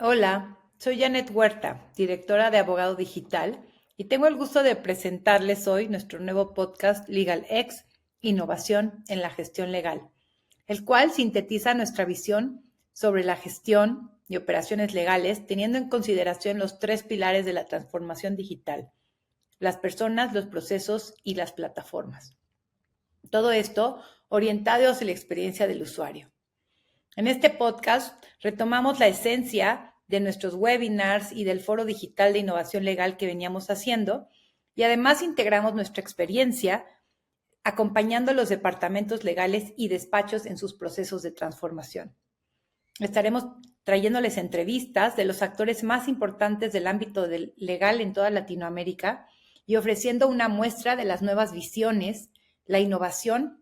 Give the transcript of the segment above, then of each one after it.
Hola, soy Janet Huerta, directora de Abogado Digital, y tengo el gusto de presentarles hoy nuestro nuevo podcast LegalX, Innovación en la Gestión Legal, el cual sintetiza nuestra visión sobre la gestión y operaciones legales, teniendo en consideración los tres pilares de la transformación digital: las personas, los procesos y las plataformas. Todo esto orientado hacia la experiencia del usuario. En este podcast retomamos la esencia de nuestros webinars y del foro digital de innovación legal que veníamos haciendo, y además integramos nuestra experiencia acompañando a los departamentos legales y despachos en sus procesos de transformación. Estaremos trayéndoles entrevistas de los actores más importantes del ámbito legal en toda Latinoamérica y ofreciendo una muestra de las nuevas visiones, la innovación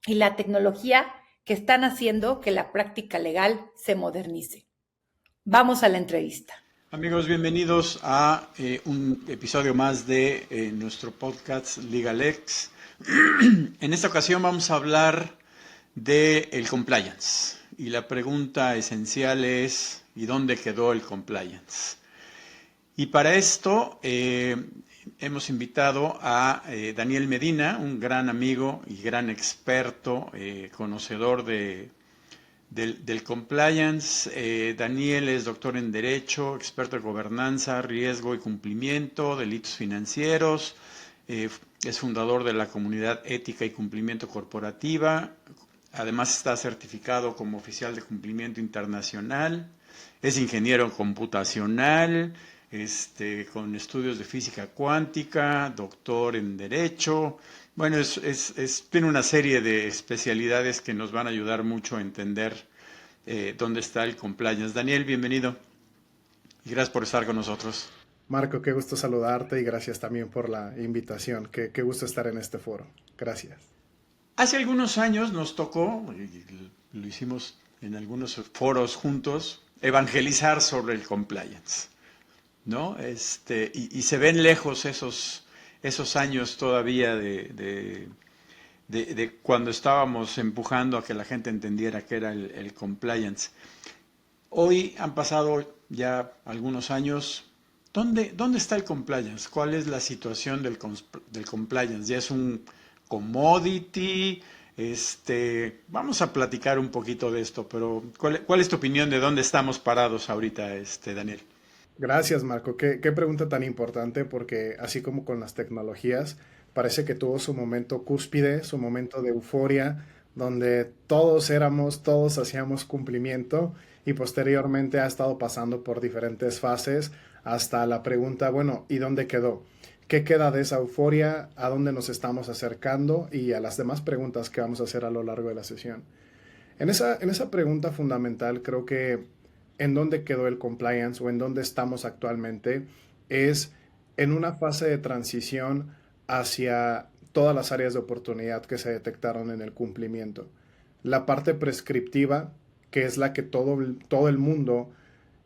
y la tecnología que están haciendo que la práctica legal se modernice. Vamos a la entrevista. Amigos, bienvenidos a un episodio más de nuestro podcast LegalX. En esta ocasión vamos a hablar del compliance. Y la pregunta esencial es, ¿y dónde quedó el compliance? Y para esto hemos invitado a Daniel Medina, un gran amigo y gran experto, conocedor del compliance. Daniel es doctor en Derecho, experto en gobernanza, riesgo y cumplimiento, delitos financieros. Es fundador de la comunidad Ética y Cumplimiento Corporativa. Además está certificado como oficial de cumplimiento internacional. Es ingeniero computacional, con estudios de física cuántica, doctor en Derecho. Bueno, tiene una serie de especialidades que nos van a ayudar mucho a entender dónde está el compliance. Daniel, bienvenido y gracias por estar con nosotros. Marco, qué gusto saludarte y gracias también por la invitación. Qué gusto estar en este foro. Gracias. Hace algunos años nos tocó, y lo hicimos en algunos foros juntos, evangelizar sobre el compliance, ¿no? Y se ven lejos esos años todavía de cuando estábamos empujando a que la gente entendiera qué era el compliance. Hoy han pasado ya algunos años. ¿Dónde está el compliance? ¿Cuál es la situación del compliance? ¿Ya es un commodity? Vamos a platicar un poquito de esto, pero ¿cuál es tu opinión de dónde estamos parados ahorita, Daniel? Gracias, Marco. Qué pregunta tan importante porque así como con las tecnologías, parece que tuvo su momento cúspide, su momento de euforia, donde todos hacíamos cumplimiento y posteriormente ha estado pasando por diferentes fases hasta la pregunta, bueno, ¿y dónde quedó? ¿Qué queda de esa euforia? ¿A dónde nos estamos acercando? Y a las demás preguntas que vamos a hacer a lo largo de la sesión. En esa pregunta fundamental, creo que en dónde quedó el compliance o en dónde estamos actualmente es en una fase de transición hacia todas las áreas de oportunidad que se detectaron en el cumplimiento. La parte prescriptiva, que es la que todo el mundo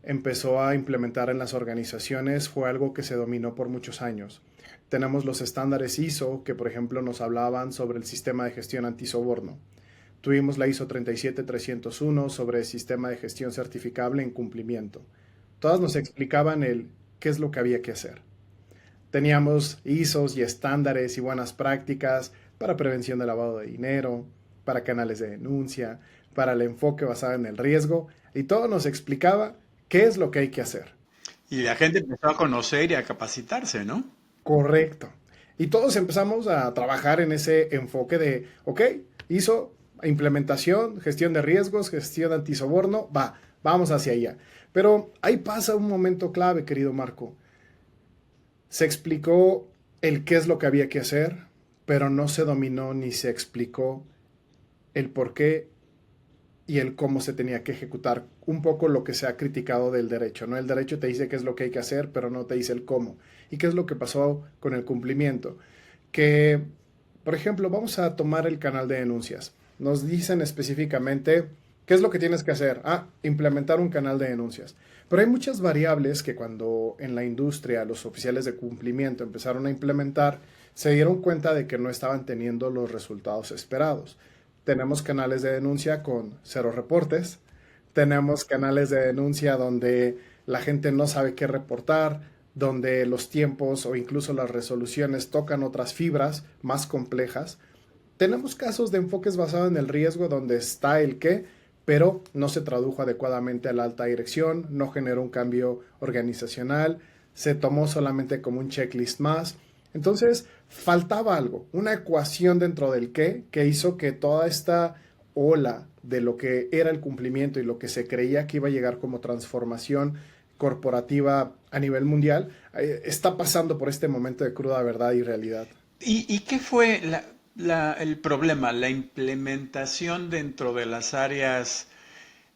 empezó a implementar en las organizaciones, fue algo que se dominó por muchos años. Tenemos los estándares ISO, que por ejemplo nos hablaban sobre el sistema de gestión antisoborno. Tuvimos la ISO 37301 sobre el sistema de gestión certificable en cumplimiento. Todas nos explicaban qué es lo que había que hacer. Teníamos ISOs y estándares y buenas prácticas para prevención de lavado de dinero, para canales de denuncia, para el enfoque basado en el riesgo, y todo nos explicaba qué es lo que hay que hacer. Y la gente empezó a conocer y a capacitarse, ¿no? Correcto. Y todos empezamos a trabajar en ese enfoque de, ok, ISO, implementación, gestión de riesgos, gestión antisoborno, vamos hacia allá. Pero ahí pasa un momento clave, querido Marco. Se explicó el qué es lo que había que hacer, pero no se dominó ni se explicó el por qué y el cómo se tenía que ejecutar. Un poco lo que se ha criticado del derecho, ¿no? El derecho te dice qué es lo que hay que hacer, pero no te dice el cómo. ¿Y qué es lo que pasó con el cumplimiento? Que, por ejemplo, vamos a tomar el canal de denuncias. Nos dicen específicamente qué es lo que tienes que hacer. Implementar un canal de denuncias. Pero hay muchas variables que cuando en la industria los oficiales de cumplimiento empezaron a implementar, se dieron cuenta de que no estaban teniendo los resultados esperados. Tenemos canales de denuncia con 0 reportes, tenemos canales de denuncia donde la gente no sabe qué reportar, donde los tiempos o incluso las resoluciones tocan otras fibras más complejas. Tenemos casos de enfoques basados en el riesgo donde está el qué, pero no se tradujo adecuadamente a la alta dirección, no generó un cambio organizacional, se tomó solamente como un checklist más. Entonces, faltaba algo, una ecuación dentro del qué, que hizo que toda esta ola de lo que era el cumplimiento y lo que se creía que iba a llegar como transformación corporativa a nivel mundial, está pasando por este momento de cruda verdad y realidad. ¿Y qué fue el problema? La implementación dentro de las áreas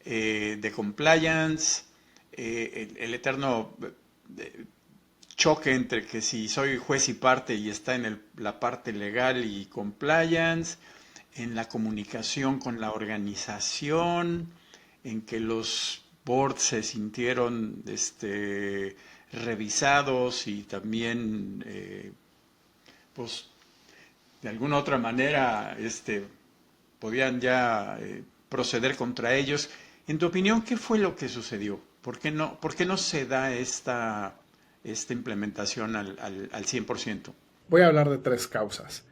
de compliance, el eterno choque entre que si soy juez y parte y está en la parte legal y compliance, en la comunicación con la organización, en que los boards se sintieron revisados y también pues de alguna otra manera podían ya proceder contra ellos. En tu opinión, ¿qué fue lo que sucedió? Por qué no se da esta implementación al 100%? Voy a hablar de tres causas.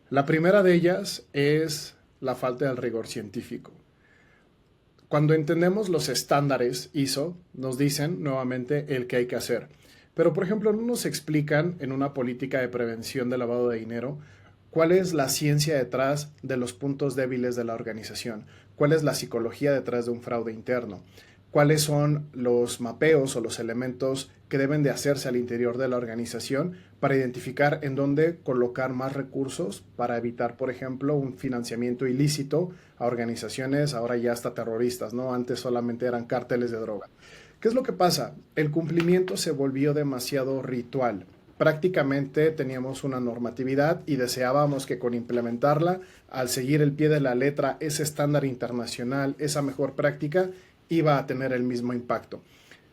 La primera de ellas es la falta del rigor científico. Cuando entendemos los estándares ISO, nos dicen nuevamente el que hay que hacer. Pero, por ejemplo, no nos explican en una política de prevención de lavado de dinero cuál es la ciencia detrás de los puntos débiles de la organización, cuál es la psicología detrás de un fraude interno, cuáles son los mapeos o los elementos que deben de hacerse al interior de la organización para identificar en dónde colocar más recursos para evitar, por ejemplo, un financiamiento ilícito a organizaciones ahora ya hasta terroristas, ¿no? Antes solamente eran cárteles de droga. ¿Qué es lo que pasa? El cumplimiento se volvió demasiado ritual. Prácticamente teníamos una normatividad y deseábamos que con implementarla, al seguir el pie de la letra, ese estándar internacional, esa mejor práctica, iba a tener el mismo impacto.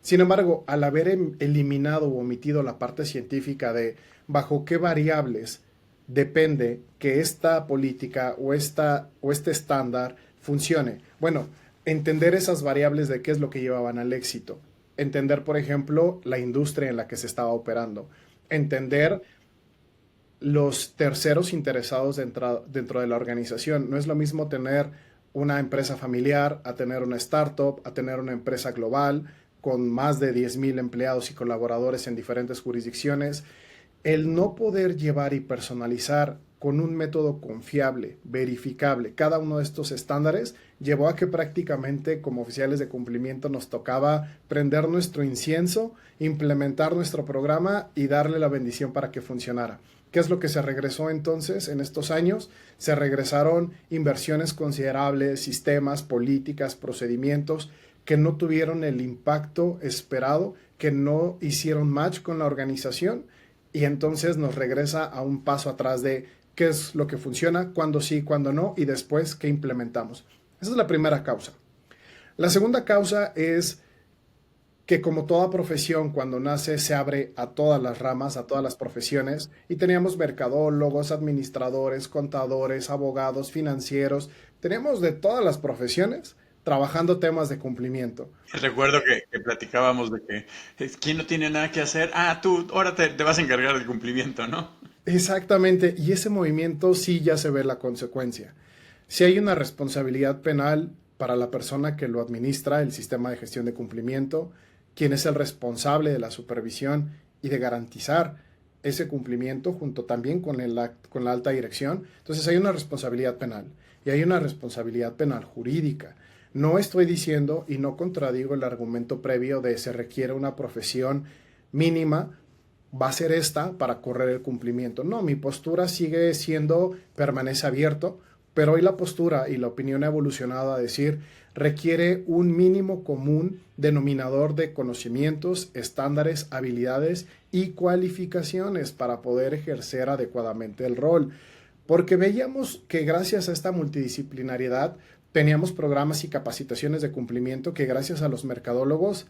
Sin embargo, al haber eliminado o omitido la parte científica de bajo qué variables depende que esta política o este estándar funcione. Bueno, entender esas variables de qué es lo que llevaban al éxito. Entender, por ejemplo, la industria en la que se estaba operando. Entender los terceros interesados dentro de la organización. No es lo mismo tener una empresa familiar, a tener una startup, a tener una empresa global con más de 10,000 empleados y colaboradores en diferentes jurisdicciones. El no poder llevar y personalizar con un método confiable, verificable, cada uno de estos estándares, llevó a que prácticamente como oficiales de cumplimiento nos tocaba prender nuestro incienso, implementar nuestro programa y darle la bendición para que funcionara. ¿Qué es lo que se regresó entonces en estos años? Se regresaron inversiones considerables, sistemas, políticas, procedimientos que no tuvieron el impacto esperado, que no hicieron match con la organización y entonces nos regresa a un paso atrás de qué es lo que funciona, cuándo sí, cuándo no y después qué implementamos. Esa es la primera causa. La segunda causa es que como toda profesión cuando nace se abre a todas las ramas, a todas las profesiones y teníamos mercadólogos, administradores, contadores, abogados, financieros, teníamos de todas las profesiones trabajando temas de cumplimiento. Recuerdo que platicábamos de que ¿quién no tiene nada que hacer? Ah, tú ahora te vas a encargar del cumplimiento, ¿no? Exactamente, y ese movimiento sí ya se ve la consecuencia. Si hay una responsabilidad penal para la persona que lo administra, el sistema de gestión de cumplimiento, quien es el responsable de la supervisión y de garantizar ese cumplimiento junto también con la alta dirección. Entonces hay una responsabilidad penal y hay una responsabilidad penal jurídica. No estoy diciendo y no contradigo el argumento previo de se requiere una profesión mínima, va a ser esta para correr el cumplimiento. No, mi postura sigue siendo, permanece abierto, pero hoy la postura y la opinión ha evolucionado a decir requiere un mínimo común denominador de conocimientos, estándares, habilidades y cualificaciones para poder ejercer adecuadamente el rol. Porque veíamos que gracias a esta multidisciplinariedad teníamos programas y capacitaciones de cumplimiento que gracias a los mercadólogos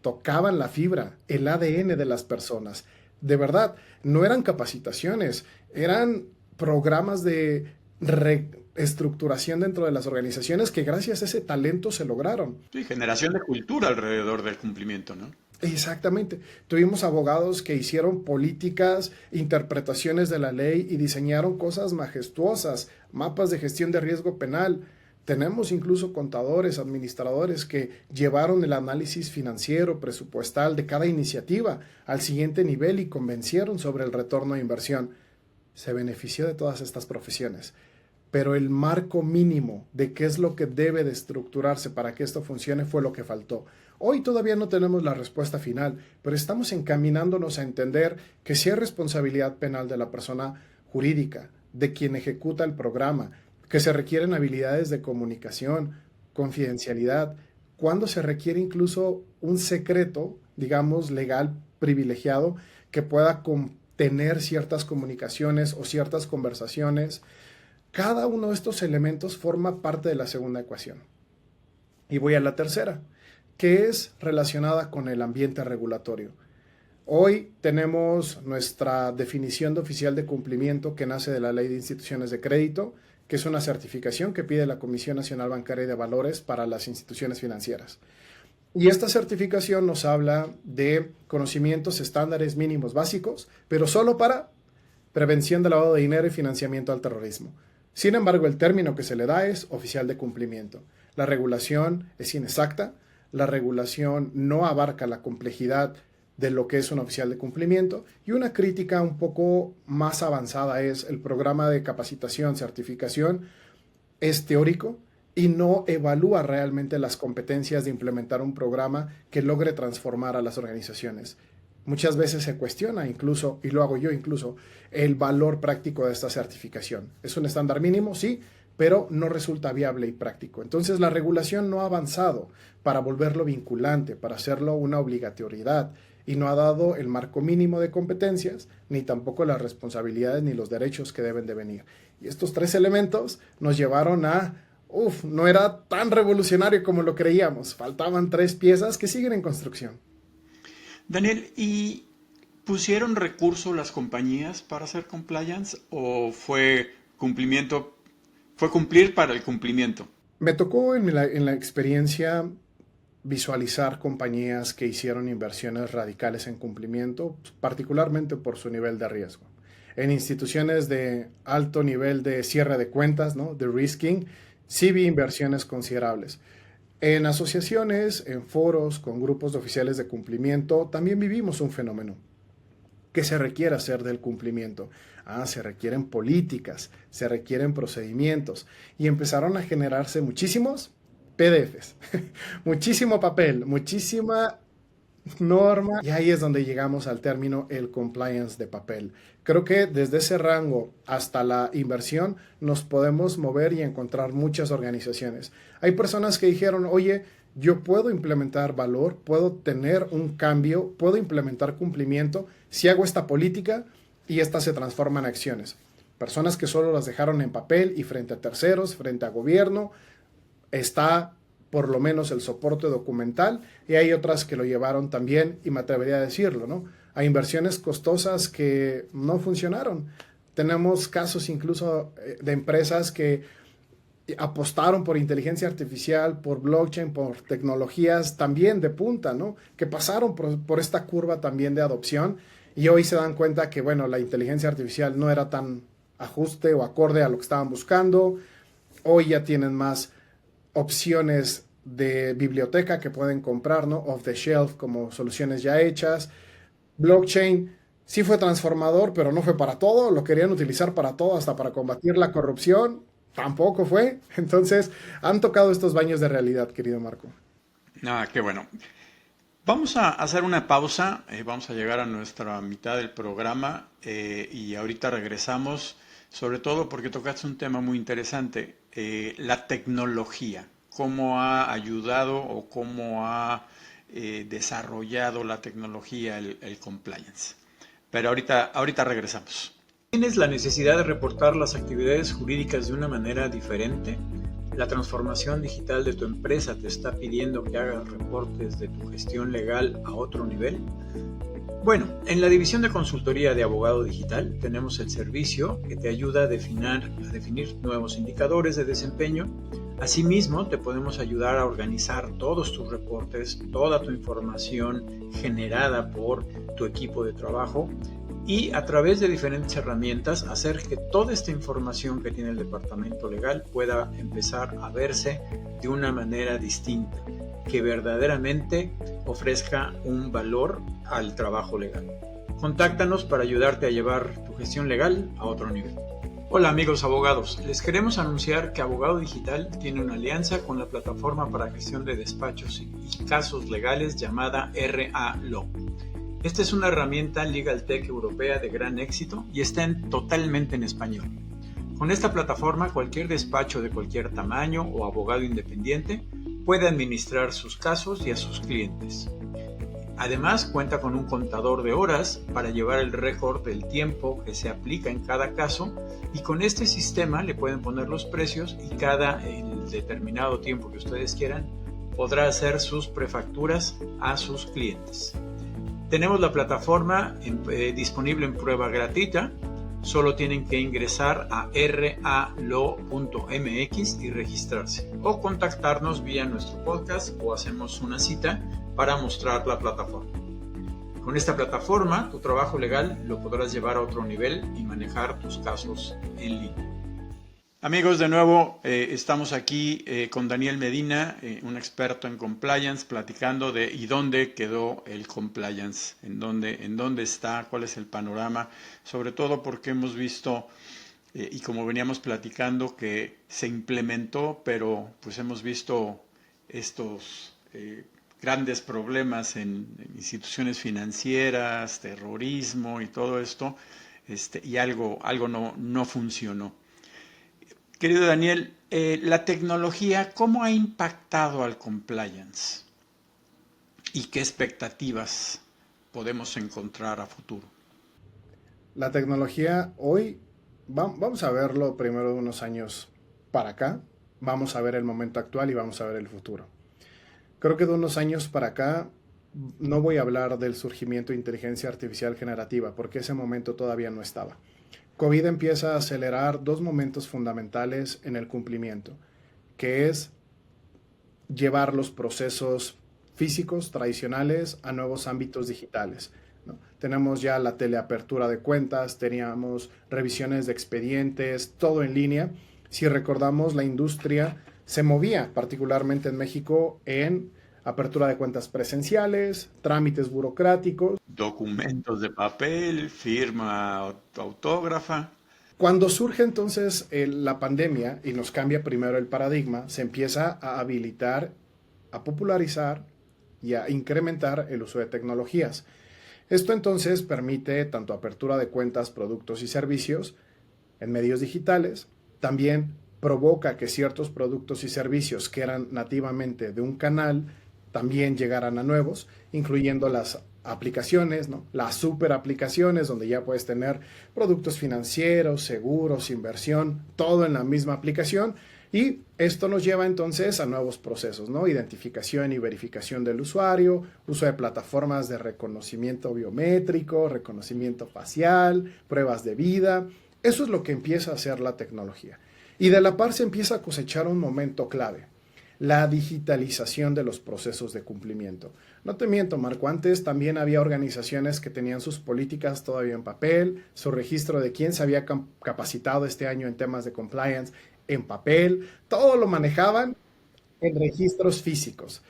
tocaban la fibra, el ADN de las personas. De verdad, no eran capacitaciones, eran programas de reestructuración dentro de las organizaciones que gracias a ese talento se lograron. Sí, generación de cultura alrededor del cumplimiento, ¿no? Exactamente. Tuvimos abogados que hicieron políticas, interpretaciones de la ley y diseñaron cosas majestuosas, mapas de gestión de riesgo penal. Tenemos incluso contadores, administradores que llevaron el análisis financiero, presupuestal de cada iniciativa al siguiente nivel y convencieron sobre el retorno de inversión. Se benefició de todas estas profesiones, pero el marco mínimo de qué es lo que debe de estructurarse para que esto funcione fue lo que faltó. Hoy todavía no tenemos la respuesta final, pero estamos encaminándonos a entender que sí hay responsabilidad penal de la persona jurídica, de quien ejecuta el programa, que se requieren habilidades de comunicación, confidencialidad, cuando se requiere incluso un secreto, digamos, legal privilegiado que pueda contener ciertas comunicaciones o ciertas conversaciones. Cada uno de estos elementos forma parte de la segunda ecuación. Y voy a la tercera, que es relacionada con el ambiente regulatorio. Hoy tenemos nuestra definición de oficial de cumplimiento que nace de la Ley de Instituciones de Crédito, que es una certificación que pide la Comisión Nacional Bancaria y de Valores para las instituciones financieras. Y esta certificación nos habla de conocimientos, estándares mínimos básicos, pero solo para prevención de lavado de dinero y financiamiento al terrorismo. Sin embargo, el término que se le da es oficial de cumplimiento. La regulación es inexacta, la regulación no abarca la complejidad de lo que es un oficial de cumplimiento, y una crítica un poco más avanzada es el programa de capacitación, certificación es teórico y no evalúa realmente las competencias de implementar un programa que logre transformar a las organizaciones. Muchas veces se cuestiona incluso, y lo hago yo incluso, el valor práctico de esta certificación. Es un estándar mínimo, sí, pero no resulta viable y práctico. Entonces la regulación no ha avanzado para volverlo vinculante, para hacerlo una obligatoriedad, y no ha dado el marco mínimo de competencias, ni tampoco las responsabilidades ni los derechos que deben de venir. Y estos tres elementos nos llevaron a, no era tan revolucionario como lo creíamos. Faltaban 3 piezas que siguen en construcción. Daniel, ¿y pusieron recurso las compañías para hacer compliance o fue cumplimiento, fue cumplir para el cumplimiento? Me tocó en la experiencia visualizar compañías que hicieron inversiones radicales en cumplimiento, particularmente por su nivel de riesgo. En instituciones de alto nivel de cierre de cuentas, ¿no?, de risking, sí vi inversiones considerables. En asociaciones, en foros, con grupos de oficiales de cumplimiento, también vivimos un fenómeno. ¿Qué se requiere hacer del cumplimiento? Se requieren políticas, se requieren procedimientos, y empezaron a generarse muchísimos PDFs, muchísimo papel, muchísima norma, y ahí es donde llegamos al término el compliance de papel. Creo que desde ese rango hasta la inversión nos podemos mover y encontrar muchas organizaciones. Hay personas que dijeron, oye, yo puedo implementar valor, puedo tener un cambio, puedo implementar cumplimiento si hago esta política y esta se transforma en acciones. Personas que solo las dejaron en papel y frente a terceros, frente a gobierno, está por lo menos el soporte documental, y hay otras que lo llevaron también, y me atrevería a decirlo, ¿no?, a inversiones costosas que no funcionaron. Tenemos casos incluso de empresas que apostaron por inteligencia artificial, por blockchain, por tecnologías también de punta, ¿no?, que pasaron por esta curva también de adopción, y hoy se dan cuenta que, bueno, la inteligencia artificial no era tan ajuste o acorde a lo que estaban buscando. Hoy ya tienen más opciones de biblioteca que pueden comprar, ¿no?, off the shelf, como soluciones ya hechas. Blockchain sí fue transformador, pero no fue para todo. Lo querían utilizar para todo, hasta para combatir la corrupción. Tampoco fue. Entonces, han tocado estos baños de realidad, querido Marco. Qué bueno. Vamos a hacer una pausa. Vamos a llegar a nuestra mitad del programa y ahorita regresamos, sobre todo porque tocaste un tema muy interesante, la tecnología. Cómo ha ayudado o cómo ha desarrollado la tecnología el compliance. Pero ahorita regresamos. ¿Tienes la necesidad de reportar las actividades jurídicas de una manera diferente? ¿La transformación digital de tu empresa te está pidiendo que hagas reportes de tu gestión legal a otro nivel? Bueno, en la división de consultoría de abogado digital tenemos el servicio que te ayuda a definir nuevos indicadores de desempeño, Asimismo, te podemos ayudar a organizar todos tus reportes, toda tu información generada por tu equipo de trabajo y a través de diferentes herramientas hacer que toda esta información que tiene el departamento legal pueda empezar a verse de una manera distinta, que verdaderamente ofrezca un valor al trabajo legal. Contáctanos para ayudarte a llevar tu gestión legal a otro nivel. Hola amigos abogados, les queremos anunciar que Abogado Digital tiene una alianza con la plataforma para gestión de despachos y casos legales llamada RA Law. Esta es una herramienta Legal Tech europea de gran éxito y está totalmente en español. Con esta plataforma cualquier despacho de cualquier tamaño o abogado independiente puede administrar sus casos y a sus clientes. Además, cuenta con un contador de horas para llevar el récord del tiempo que se aplica en cada caso y con este sistema le pueden poner los precios y cada determinado tiempo que ustedes quieran podrá hacer sus prefacturas a sus clientes. Tenemos la plataforma disponible en prueba gratuita. Solo tienen que ingresar a ralo.mx y registrarse o contactarnos vía nuestro podcast o hacemos una cita para mostrar la plataforma. Con esta plataforma, tu trabajo legal lo podrás llevar a otro nivel y manejar tus casos en línea. Amigos, de nuevo estamos aquí con Daniel Medina, un experto en compliance, platicando de y dónde quedó el compliance, en dónde está, cuál es el panorama, sobre todo porque hemos visto y como veníamos platicando que se implementó, pero pues hemos visto estos grandes problemas en instituciones financieras, terrorismo y todo esto, y algo no funcionó. Querido Daniel, la tecnología, ¿cómo ha impactado al compliance? ¿Y qué expectativas podemos encontrar a futuro? La tecnología hoy, vamos a verlo primero de unos años para acá, vamos a ver el momento actual y vamos a ver el futuro. Creo que de unos años para acá no voy a hablar del surgimiento de inteligencia artificial generativa, porque ese momento todavía no estaba. COVID empieza a acelerar dos momentos fundamentales en el cumplimiento, que es llevar los procesos físicos tradicionales a nuevos ámbitos digitales, ¿no? Tenemos ya la teleapertura de cuentas, teníamos revisiones de expedientes, todo en línea. Si recordamos, la industria se movía, particularmente en México, en apertura de cuentas presenciales, trámites burocráticos. Documentos de papel, firma autógrafa. Cuando surge entonces la pandemia y nos cambia primero el paradigma, se empieza a habilitar, a popularizar y a incrementar el uso de tecnologías. Esto entonces permite tanto apertura de cuentas, productos y servicios en medios digitales, también provoca que ciertos productos y servicios que eran nativamente de un canal también llegaran a nuevos, incluyendo las aplicaciones, ¿no? Las super aplicaciones donde ya puedes tener productos financieros, seguros, inversión, todo en la misma aplicación. Y esto nos lleva entonces a nuevos procesos, ¿no? Identificación y verificación del usuario, uso de plataformas de reconocimiento biométrico, reconocimiento facial, pruebas de vida. Eso es lo que empieza a hacer la tecnología. Y de la par se empieza a cosechar un momento clave: la digitalización de los procesos de cumplimiento. No te miento, Marco, antes también había organizaciones que tenían sus políticas todavía en papel, su registro de quién se había capacitado este año en temas de compliance en papel, todo lo manejaban en registros físicos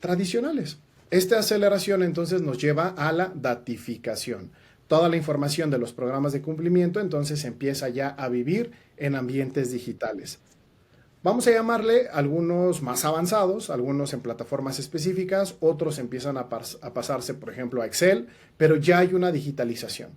tradicionales. Esta aceleración entonces nos lleva a la datificación. Toda la información de los programas de cumplimiento entonces empieza ya a vivir en ambientes digitales. Vamos a llamarle algunos más avanzados, algunos en plataformas específicas, otros empiezan a pasarse, por ejemplo, a Excel, pero ya hay una digitalización.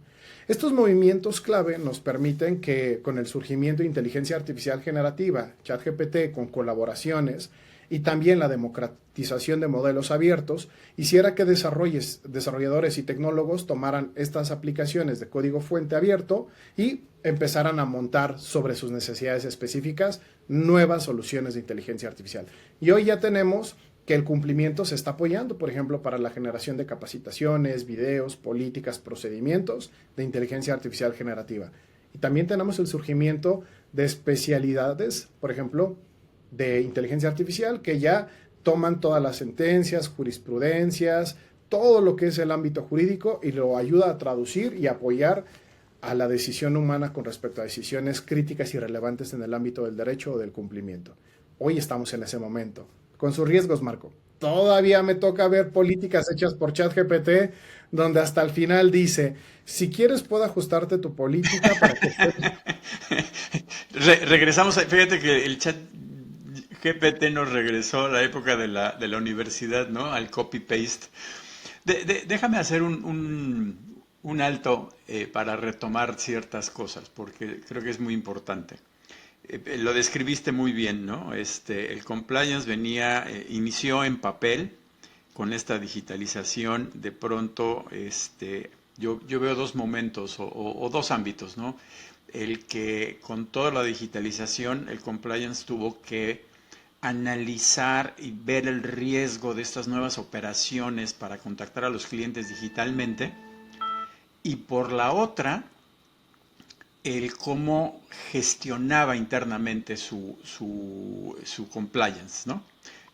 Estos movimientos clave nos permiten que con el surgimiento de inteligencia artificial generativa, ChatGPT con colaboraciones y también la democratización de modelos abiertos, hiciera que desarrolladores y tecnólogos tomaran estas aplicaciones de código fuente abierto y empezaran a montar sobre sus necesidades específicas nuevas soluciones de inteligencia artificial. Y hoy ya tenemos que el cumplimiento se está apoyando, por ejemplo, para la generación de capacitaciones, videos, políticas, procedimientos de inteligencia artificial generativa. Y también tenemos el surgimiento de especialidades, por ejemplo, de inteligencia artificial que ya toman todas las sentencias, jurisprudencias, todo lo que es el ámbito jurídico y lo ayuda a traducir y apoyar a la decisión humana con respecto a decisiones críticas y relevantes en el ámbito del derecho o del cumplimiento. Hoy estamos en ese momento, con sus riesgos, Marco. Todavía me toca ver políticas hechas por ChatGPT, donde hasta el final dice, si quieres puedo ajustarte tu política para que... Regresamos, fíjate que el chat GPT nos regresó a la época de la universidad, ¿no? Al copy-paste. Déjame hacer un alto para retomar ciertas cosas, porque creo que es muy importante. Lo describiste muy bien, ¿no? El compliance inició en papel con esta digitalización. De pronto, yo veo dos momentos o dos ámbitos, ¿no? El que con toda la digitalización, el compliance tuvo que analizar y ver el riesgo de estas nuevas operaciones para contactar a los clientes digitalmente. Y por la otra, el cómo gestionaba internamente su compliance, ¿no?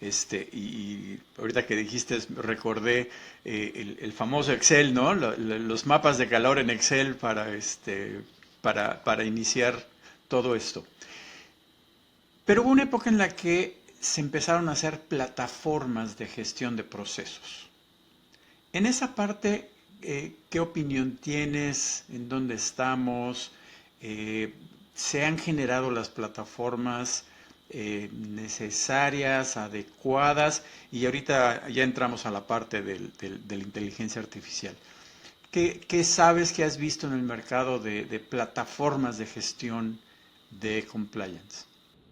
Y ahorita que dijiste, recordé el famoso Excel, ¿no? Los mapas de calor en Excel para iniciar todo esto. Pero hubo una época en la que se empezaron a hacer plataformas de gestión de procesos. En esa parte, ¿qué opinión tienes? ¿En dónde estamos? ¿Se han generado las plataformas necesarias, adecuadas? Y ahorita ya entramos a la parte de la inteligencia artificial. ¿Qué sabes que has visto en el mercado de plataformas de gestión de compliance?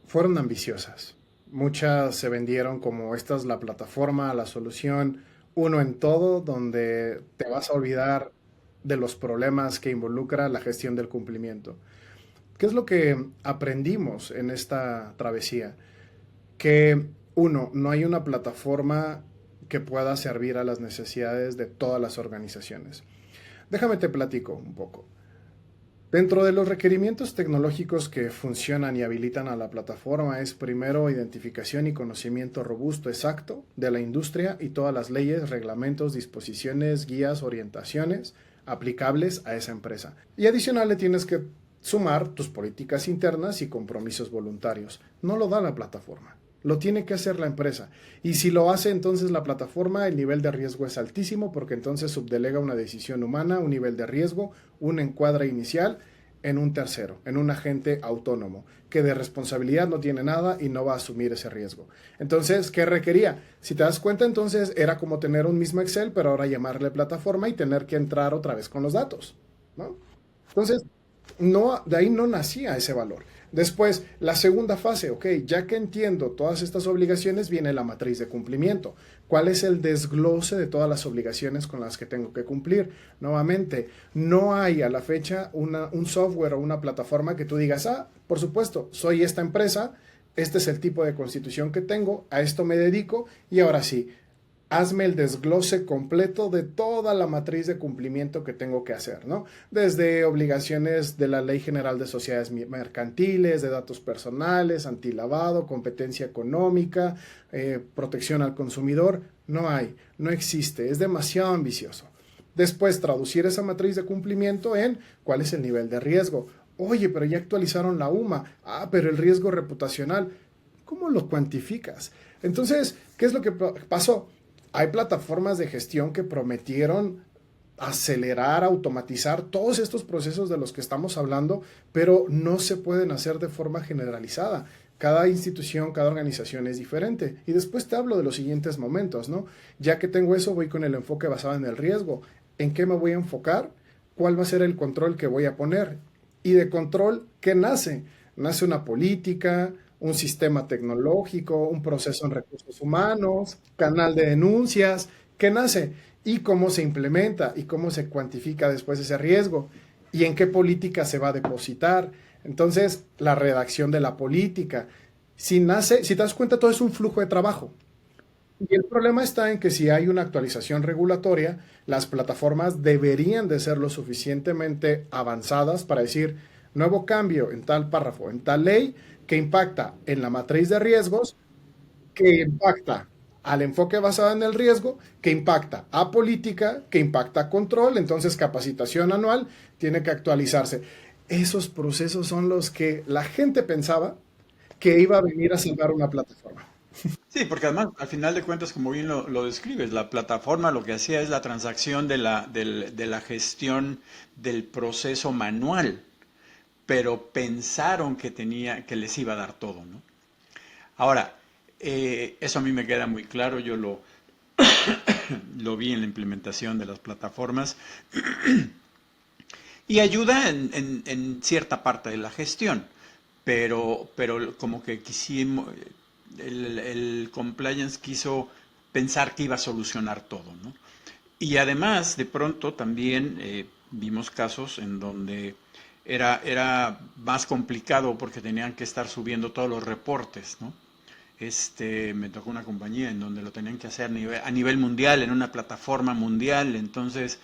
Fueron ambiciosas. Muchas se vendieron como esta es la plataforma, la solución, uno en todo, donde te vas a olvidar de los problemas que involucra la gestión del cumplimiento. ¿Qué es lo que aprendimos en esta travesía? Que uno, no hay una plataforma que pueda servir a las necesidades de todas las organizaciones. Déjame te platico un poco. Dentro de los requerimientos tecnológicos que funcionan y habilitan a la plataforma es primero identificación y conocimiento robusto exacto de la industria y todas las leyes, reglamentos, disposiciones, guías, orientaciones aplicables a esa empresa. Y adicional le tienes que sumar tus políticas internas y compromisos voluntarios. No lo da la plataforma. Lo tiene que hacer la empresa. Y si lo hace entonces la plataforma, el nivel de riesgo es altísimo porque entonces subdelega una decisión humana, un nivel de riesgo, un encuadre inicial en un tercero, en un agente autónomo, que de responsabilidad no tiene nada y no va a asumir ese riesgo. Entonces, ¿qué requería? Si te das cuenta, entonces era como tener un mismo Excel, pero ahora llamarle plataforma y tener que entrar otra vez con los datos, ¿no? Entonces, no, de ahí no nacía ese valor. Después, la segunda fase, ok, ya que entiendo todas estas obligaciones, viene la matriz de cumplimiento. ¿Cuál es el desglose de todas las obligaciones con las que tengo que cumplir? Nuevamente, no hay a la fecha un software o una plataforma que tú digas, por supuesto, soy esta empresa, este es el tipo de constitución que tengo, a esto me dedico y ahora sí, hazme el desglose completo de toda la matriz de cumplimiento que tengo que hacer, ¿no? Desde obligaciones de la Ley General de Sociedades Mercantiles, de datos personales, antilavado, competencia económica, protección al consumidor. No existe, es demasiado ambicioso. Después, traducir esa matriz de cumplimiento en cuál es el nivel de riesgo. Oye, pero ya actualizaron la UMA. Pero el riesgo reputacional, ¿cómo lo cuantificas? Entonces, ¿qué es lo que pasó? Hay plataformas de gestión que prometieron acelerar, automatizar todos estos procesos de los que estamos hablando, pero no se pueden hacer de forma generalizada. Cada institución, cada organización es diferente. Y después te hablo de los siguientes momentos, ¿no? Ya que tengo eso, voy con el enfoque basado en el riesgo. ¿En qué me voy a enfocar? ¿Cuál va a ser el control que voy a poner? Y de control, ¿qué nace? Nace una política, un sistema tecnológico, un proceso en recursos humanos, canal de denuncias, ¿qué nace? Y cómo se implementa y cómo se cuantifica después ese riesgo y en qué política se va a depositar. Entonces, la redacción de la política. Si te das cuenta, todo es un flujo de trabajo. Y el problema está en que si hay una actualización regulatoria, las plataformas deberían de ser lo suficientemente avanzadas para decir, nuevo cambio en tal párrafo, en tal ley, que impacta en la matriz de riesgos, que impacta al enfoque basado en el riesgo, que impacta a política, que impacta a control, entonces capacitación anual tiene que actualizarse. Esos procesos son los que la gente pensaba que iba a venir a salvar una plataforma. Sí, porque además, al final de cuentas, como bien lo describes, la plataforma lo que hacía es la transacción de la gestión del proceso manual, pero pensaron que les iba a dar todo, ¿no? Ahora, eso a mí me queda muy claro, lo vi en la implementación de las plataformas y ayuda en cierta parte de la gestión, pero como que quisimos, el compliance quiso pensar que iba a solucionar todo, ¿no? Y además, de pronto también vimos casos en donde era más complicado porque tenían que estar subiendo todos los reportes, ¿no? Me tocó una compañía en donde lo tenían que hacer a nivel mundial, en una plataforma mundial, entonces,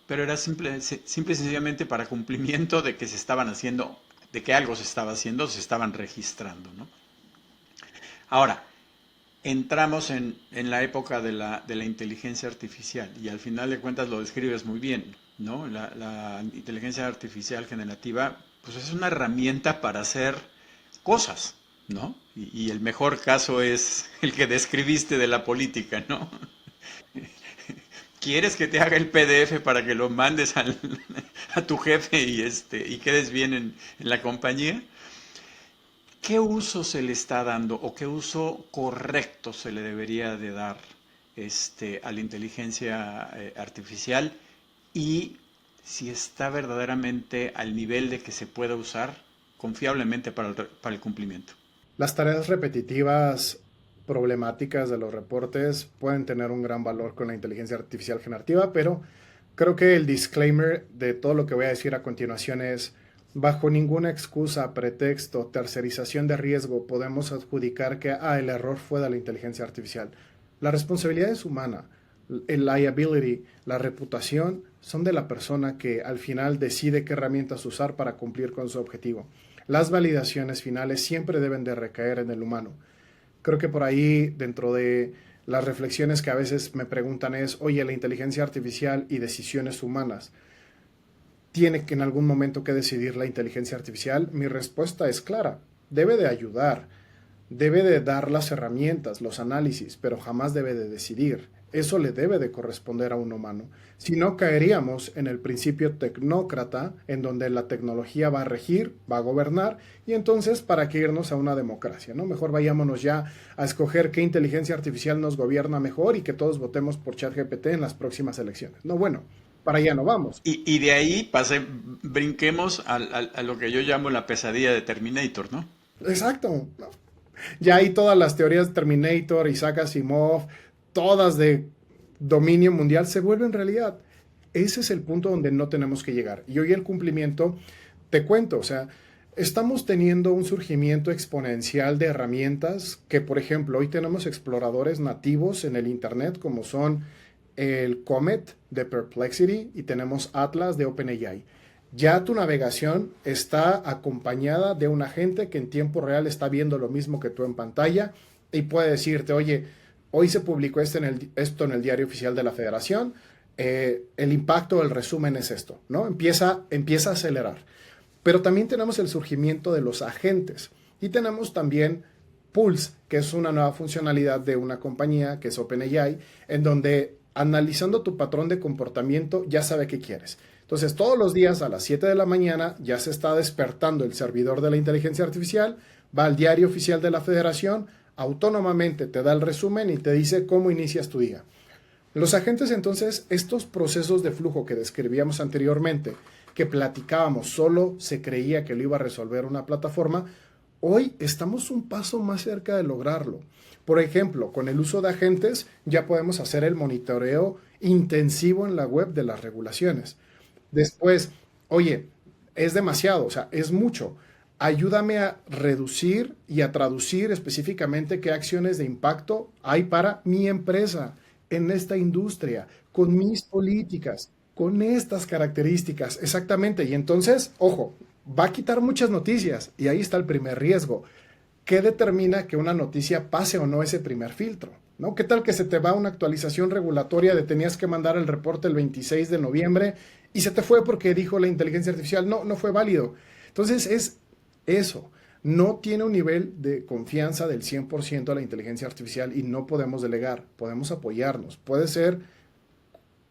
pero era simple y sencillamente para cumplimiento de que se estaban haciendo, de que algo se estaba haciendo, se estaban registrando, ¿no? Ahora, entramos en la época de la inteligencia artificial y al final de cuentas lo describes muy bien, ¿no? La inteligencia artificial generativa, pues es una herramienta para hacer cosas, ¿no? Y el mejor caso es el que describiste de la política, ¿no? ¿Quieres que te haga el PDF para que lo mandes a tu jefe y quedes bien en la compañía? ¿Qué uso se le está dando o qué uso correcto se le debería de dar a la inteligencia artificial y si está verdaderamente al nivel de que se pueda usar confiablemente para el cumplimiento? Las tareas repetitivas problemáticas de los reportes pueden tener un gran valor con la inteligencia artificial generativa, pero creo que el disclaimer de todo lo que voy a decir a continuación es, bajo ninguna excusa, pretexto, tercerización de riesgo, podemos adjudicar que el error fue de la inteligencia artificial. La responsabilidad es humana. El liability, la reputación, son de la persona que al final decide qué herramientas usar para cumplir con su objetivo. Las validaciones finales siempre deben de recaer en el humano. Creo que por ahí, dentro de las reflexiones que a veces me preguntan es, oye, la inteligencia artificial y decisiones humanas, ¿tiene que en algún momento que decidir la inteligencia artificial? Mi respuesta es clara, debe de ayudar, debe de dar las herramientas, los análisis, pero jamás debe de decidir. Eso le debe de corresponder a un humano. Si no, caeríamos en el principio tecnócrata, en donde la tecnología va a regir, va a gobernar, y entonces, ¿para qué irnos a una democracia? ¿No? Mejor vayámonos ya a escoger qué inteligencia artificial nos gobierna mejor y que todos votemos por ChatGPT en las próximas elecciones. No, bueno, para allá no vamos. Y de ahí brinquemos a lo que yo llamo la pesadilla de Terminator, ¿no? Exacto. Ya hay todas las teorías de Terminator, Isaac Asimov, todas de dominio mundial se vuelven realidad. Ese es el punto donde no tenemos que llegar. Y hoy el cumplimiento, te cuento, o sea, estamos teniendo un surgimiento exponencial de herramientas que, por ejemplo, hoy tenemos exploradores nativos en el Internet como son el Comet de Perplexity y tenemos Atlas de OpenAI. Ya tu navegación está acompañada de un agente que en tiempo real está viendo lo mismo que tú en pantalla y puede decirte, oye, hoy se publicó esto en el Diario Oficial de la Federación, el impacto del resumen es esto, ¿no? Empieza a acelerar. Pero también tenemos el surgimiento de los agentes y tenemos también Pulse, que es una nueva funcionalidad de una compañía que es OpenAI, en donde analizando tu patrón de comportamiento ya sabe qué quieres. Entonces, todos los días a las 7 de la mañana ya se está despertando el servidor de la inteligencia artificial, va al Diario Oficial de la Federación, autónomamente te da el resumen y te dice cómo inicias tu día. Los agentes, entonces, estos procesos de flujo que describíamos anteriormente, que platicábamos, solo se creía que lo iba a resolver una plataforma, hoy estamos un paso más cerca de lograrlo. Por ejemplo, con el uso de agentes ya podemos hacer el monitoreo intensivo en la web de las regulaciones. Después, oye, es demasiado, o sea, es mucho. Ayúdame a reducir y a traducir específicamente qué acciones de impacto hay para mi empresa en esta industria, con mis políticas, con estas características, exactamente. Y entonces, ojo, va a quitar muchas noticias y ahí está el primer riesgo. ¿Qué determina que una noticia pase o no ese primer filtro? ¿No? ¿Qué tal que se te va una actualización regulatoria de tenías que mandar el reporte el 26 de noviembre y se te fue porque dijo la inteligencia artificial, no fue válido? Entonces es eso. No tiene un nivel de confianza del 100% a la inteligencia artificial y no podemos delegar, podemos apoyarnos. Puede ser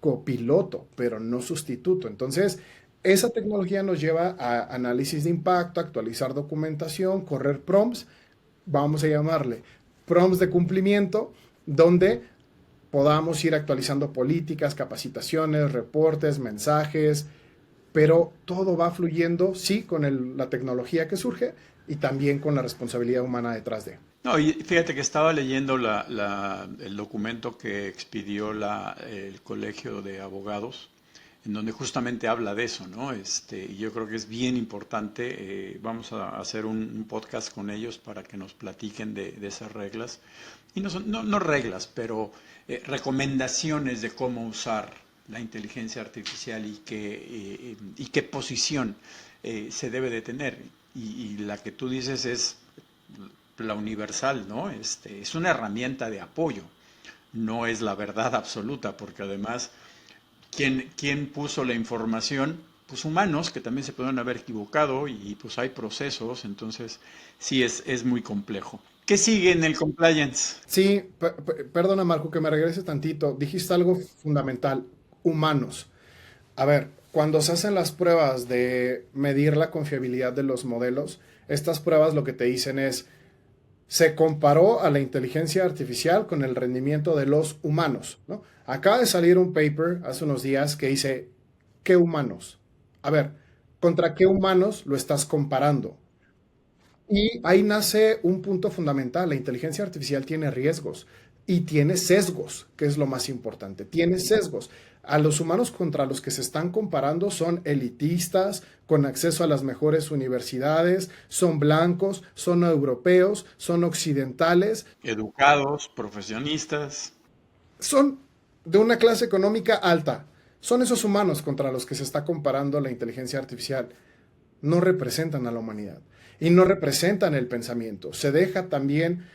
copiloto, pero no sustituto. Entonces, esa tecnología nos lleva a análisis de impacto, actualizar documentación, correr prompts, vamos a llamarle prompts de cumplimiento, donde podamos ir actualizando políticas, capacitaciones, reportes, mensajes, pero todo va fluyendo, sí, con la tecnología que surge y también con la responsabilidad humana detrás de. No, y fíjate que estaba leyendo el documento que expidió el Colegio de Abogados, en donde justamente habla de eso, ¿no? Y yo creo que es bien importante. Vamos a hacer un podcast con ellos para que nos platiquen de esas reglas. Y no reglas, pero recomendaciones de cómo usar la inteligencia artificial y qué posición se debe de tener. Y la que tú dices es la universal, ¿no? Es una herramienta de apoyo, no es la verdad absoluta, porque además, ¿quién puso la información? Pues humanos, que también se pueden haber equivocado y pues hay procesos, entonces sí es muy complejo. ¿Qué sigue en el compliance? Sí, perdona Marco, que me regrese tantito. Dijiste algo fundamental, humanos. A ver, cuando se hacen las pruebas de medir la confiabilidad de los modelos, estas pruebas lo que te dicen es, se comparó a la inteligencia artificial con el rendimiento de los humanos, ¿no? Acaba de salir un paper hace unos días que dice, ¿qué humanos? A ver, ¿contra qué humanos lo estás comparando? Y ahí nace un punto fundamental. La inteligencia artificial tiene riesgos y tiene sesgos, que es lo más importante. Tiene sesgos. A los humanos contra los que se están comparando son elitistas, con acceso a las mejores universidades, son blancos, son europeos, son occidentales, Educados, profesionistas. son de una clase económica alta. Son esos humanos contra los que se está comparando la inteligencia artificial. No representan a la humanidad y no representan el pensamiento. Se deja también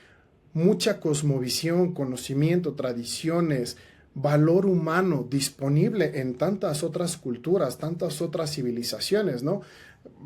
mucha cosmovisión, conocimiento, tradiciones, valor humano disponible en tantas otras culturas, tantas otras civilizaciones, ¿no?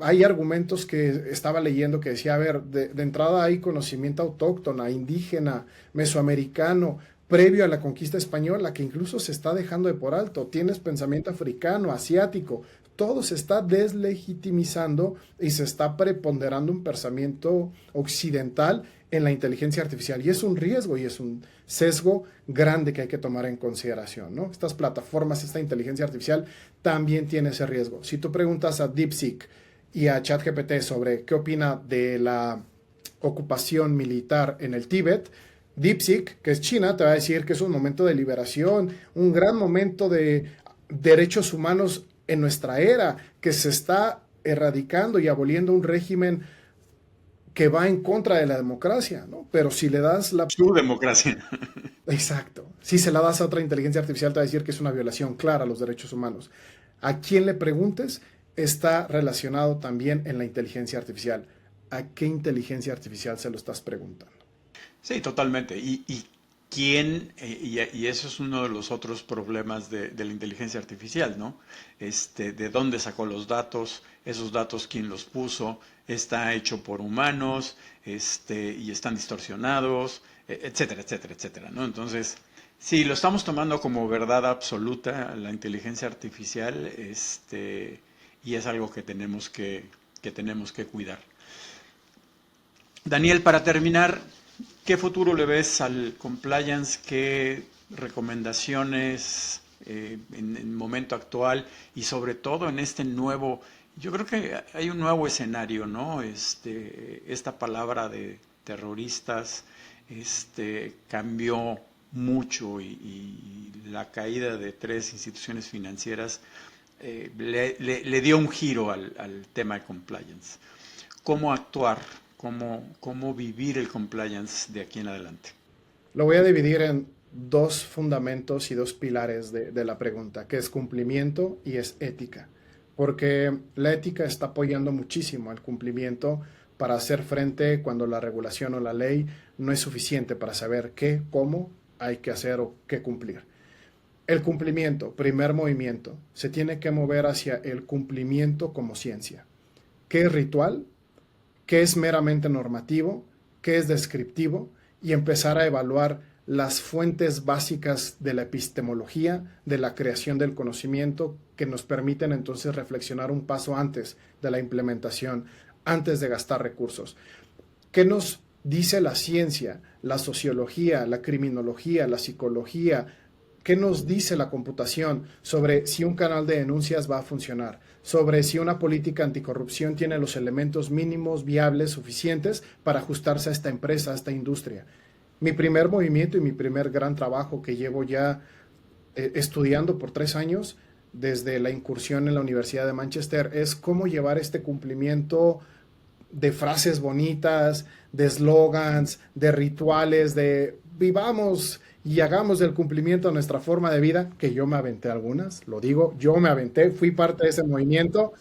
Hay argumentos que estaba leyendo que decía, a ver, de entrada hay conocimiento autóctona, indígena, mesoamericano, previo a la conquista española, que incluso se está dejando de por alto. Tienes pensamiento africano, asiático, todo se está deslegitimizando y se está preponderando un pensamiento occidental en la inteligencia artificial. Y es un riesgo y es un sesgo grande que hay que tomar en consideración, ¿no? Estas plataformas, esta inteligencia artificial también tiene ese riesgo. Si tú preguntas a DeepSeek y a ChatGPT sobre qué opina de la ocupación militar en el Tíbet, DeepSeek, que es China, te va a decir que es un momento de liberación, un gran momento de derechos humanos en nuestra era, que se está erradicando y aboliendo un régimen que va en contra de la democracia, ¿no? Pero si le das la... Su democracia. Exacto. Si se la das a otra inteligencia artificial, te va a decir que es una violación clara a los derechos humanos. A quien le preguntes está relacionado también en la inteligencia artificial. ¿A qué inteligencia artificial se lo estás preguntando? Sí, totalmente. Y eso es uno de los otros problemas de la inteligencia artificial, ¿no? De dónde sacó los datos, esos datos quién los puso, está hecho por humanos, y están distorsionados, etcétera, etcétera, etcétera, ¿no? Entonces, sí, lo estamos tomando como verdad absoluta la inteligencia artificial, y es algo que tenemos que cuidar. Daniel, para terminar, ¿qué futuro le ves al compliance? ¿Qué recomendaciones en el momento actual y sobre todo en este nuevo, yo creo que hay un nuevo escenario, ¿no? Esta palabra de terroristas, cambió mucho y la caída de 3 instituciones financieras le dio un giro al tema de compliance. ¿Cómo actuar? ¿Cómo vivir el compliance de aquí en adelante? Lo voy a dividir en dos fundamentos y dos pilares de la pregunta, que es cumplimiento y es ética. porque la ética está apoyando muchísimo al cumplimiento para hacer frente cuando la regulación o la ley no es suficiente para saber qué, cómo hay que hacer o qué cumplir. El cumplimiento, primer movimiento, se tiene que mover hacia el cumplimiento como ciencia. ¿Qué es ritual? ¿Qué es meramente normativo? ¿Qué es descriptivo? Y empezar a evaluar las fuentes básicas de la epistemología, de la creación del conocimiento, que nos permiten entonces reflexionar un paso antes de la implementación, antes de gastar recursos. ¿Qué nos dice la ciencia, la sociología, la criminología, la psicología? ¿Qué nos dice la computación sobre si un canal de denuncias va a funcionar? Sobre si una política anticorrupción tiene los elementos mínimos viables suficientes para ajustarse a esta empresa, a esta industria. Mi primer movimiento y mi primer gran trabajo que llevo ya estudiando por 3 años, desde la incursión en la Universidad de Manchester, es cómo llevar este cumplimiento de frases bonitas, de eslogans, de rituales, de vivamos y hagamos del cumplimiento nuestra forma de vida, que yo me aventé algunas, lo digo, yo me aventé, fui parte de ese movimiento,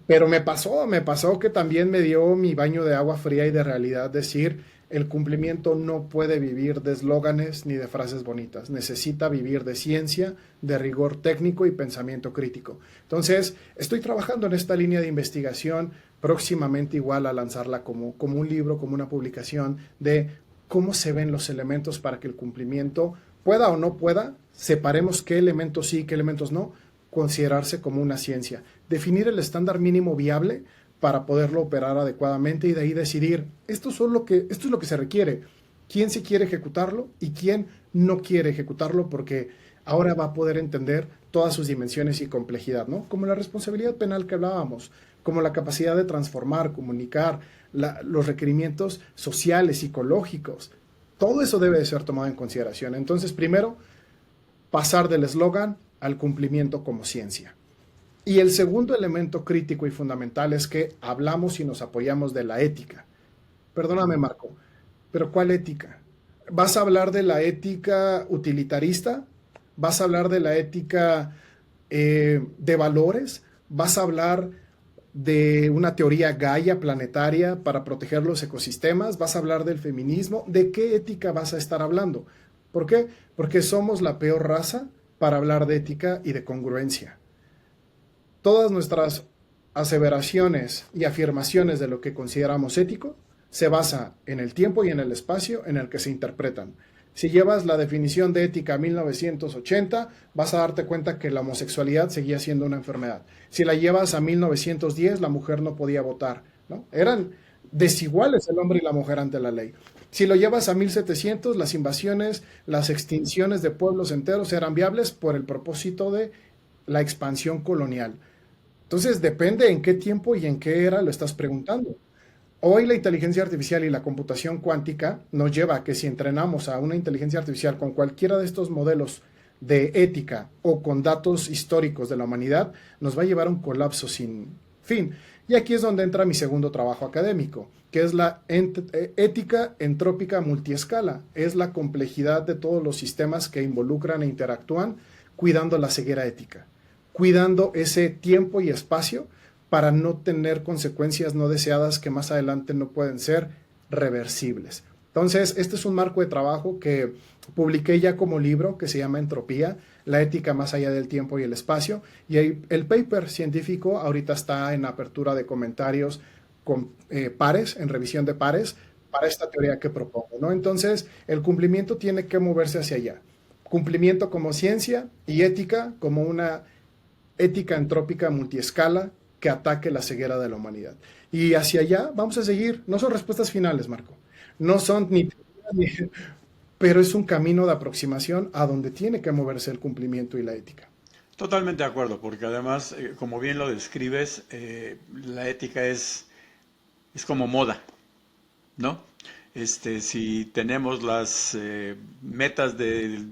pero me pasó que también me dio mi baño de agua fría y de realidad decir, el cumplimiento no puede vivir de eslóganes ni de frases bonitas, necesita vivir de ciencia, de rigor técnico y pensamiento crítico. Entonces, estoy trabajando en esta línea de investigación, próximamente igual a lanzarla como un libro, como una publicación de cómo se ven los elementos para que el cumplimiento pueda o no pueda, separemos qué elementos sí y qué elementos no, considerarse como una ciencia. Definir el estándar mínimo viable para poderlo operar adecuadamente y de ahí decidir, esto es lo que se requiere, quién sí quiere ejecutarlo y quién no quiere ejecutarlo, porque ahora va a poder entender todas sus dimensiones y complejidad, ¿no? Como la responsabilidad penal que hablábamos, como la capacidad de transformar, comunicar, los requerimientos sociales, psicológicos, todo eso debe de ser tomado en consideración. Entonces, primero, pasar del eslogan al cumplimiento como ciencia. Y el segundo elemento crítico y fundamental es que hablamos y nos apoyamos de la ética. Perdóname, Marco, pero ¿cuál ética? ¿Vas a hablar de la ética utilitarista? ¿Vas a hablar de la ética de valores? ¿Vas a hablar de una teoría Gaia planetaria para proteger los ecosistemas? ¿Vas a hablar del feminismo? ¿De qué ética vas a estar hablando? ¿Por qué? Porque somos la peor raza para hablar de ética y de congruencia. Todas nuestras aseveraciones y afirmaciones de lo que consideramos ético se basa en el tiempo y en el espacio en el que se interpretan. Si llevas la definición de ética a 1980, vas a darte cuenta que la homosexualidad seguía siendo una enfermedad. Si la llevas a 1910, la mujer no podía votar, ¿no? Eran desiguales el hombre y la mujer ante la ley. Si lo llevas a 1700, las invasiones, las extinciones de pueblos enteros eran viables por el propósito de la expansión colonial. Entonces, depende en qué tiempo y en qué era lo estás preguntando. Hoy la inteligencia artificial y la computación cuántica nos lleva a que si entrenamos a una inteligencia artificial con cualquiera de estos modelos de ética o con datos históricos de la humanidad, nos va a llevar a un colapso sin fin. Y aquí es donde entra mi segundo trabajo académico, que es la ética entrópica multiescala. Es la complejidad de todos los sistemas que involucran e interactúan, cuidando la ceguera ética, cuidando ese tiempo y espacio para no tener consecuencias no deseadas que más adelante no pueden ser reversibles. Entonces, este es un marco de trabajo que publiqué ya como libro, que se llama Entropía, la ética más allá del tiempo y el espacio, y el paper científico ahorita está en apertura de comentarios con pares, en revisión de pares, para esta teoría que propongo, ¿no? Entonces, el cumplimiento tiene que moverse hacia allá. Cumplimiento como ciencia y ética como una ética entrópica multiescala que ataque la ceguera de la humanidad. Y hacia allá vamos a seguir. No son respuestas finales, Marco. No son ni pero es un camino de aproximación a donde tiene que moverse el cumplimiento y la ética. Totalmente de acuerdo, porque además, como bien lo describes, la ética es como moda, ¿no? Si tenemos las metas del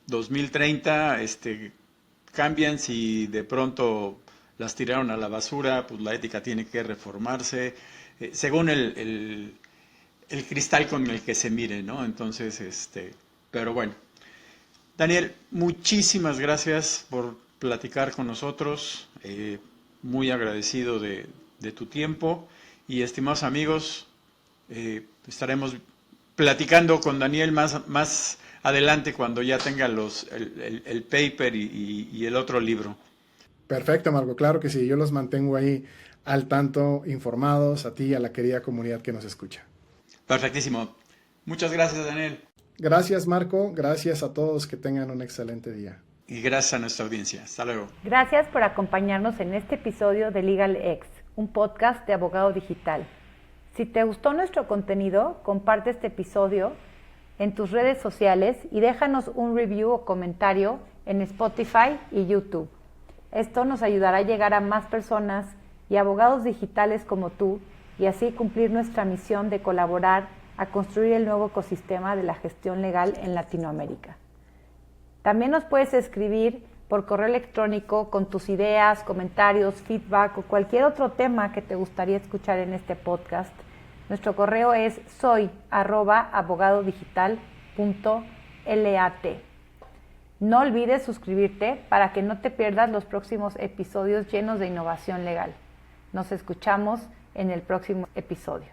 2030, cambian si de pronto las tiraron a la basura, pues la ética tiene que reformarse según el cristal con el que se mire, ¿no? Entonces, pero bueno. Daniel, muchísimas gracias por platicar con nosotros. muy agradecido de tu tiempo y estimados amigos, estaremos platicando con Daniel más adelante cuando ya tenga el paper y el otro libro. Perfecto, Marco, claro que sí, yo los mantengo ahí al tanto, informados, a ti y a la querida comunidad que nos escucha. Perfectísimo. Muchas gracias, Daniel. Gracias, Marco, gracias a todos, que tengan un excelente día. Y gracias a nuestra audiencia. Hasta luego. Gracias por acompañarnos en este episodio de LegalX, un podcast de Abogado Digital. Si te gustó nuestro contenido, comparte este episodio en tus redes sociales y déjanos un review o comentario en Spotify y YouTube. Esto nos ayudará a llegar a más personas y abogados digitales como tú y así cumplir nuestra misión de colaborar a construir el nuevo ecosistema de la gestión legal en Latinoamérica. También nos puedes escribir por correo electrónico con tus ideas, comentarios, feedback o cualquier otro tema que te gustaría escuchar en este podcast. Nuestro correo es soy@abogadodigital.lat. No olvides suscribirte para que no te pierdas los próximos episodios llenos de innovación legal. Nos escuchamos en el próximo episodio.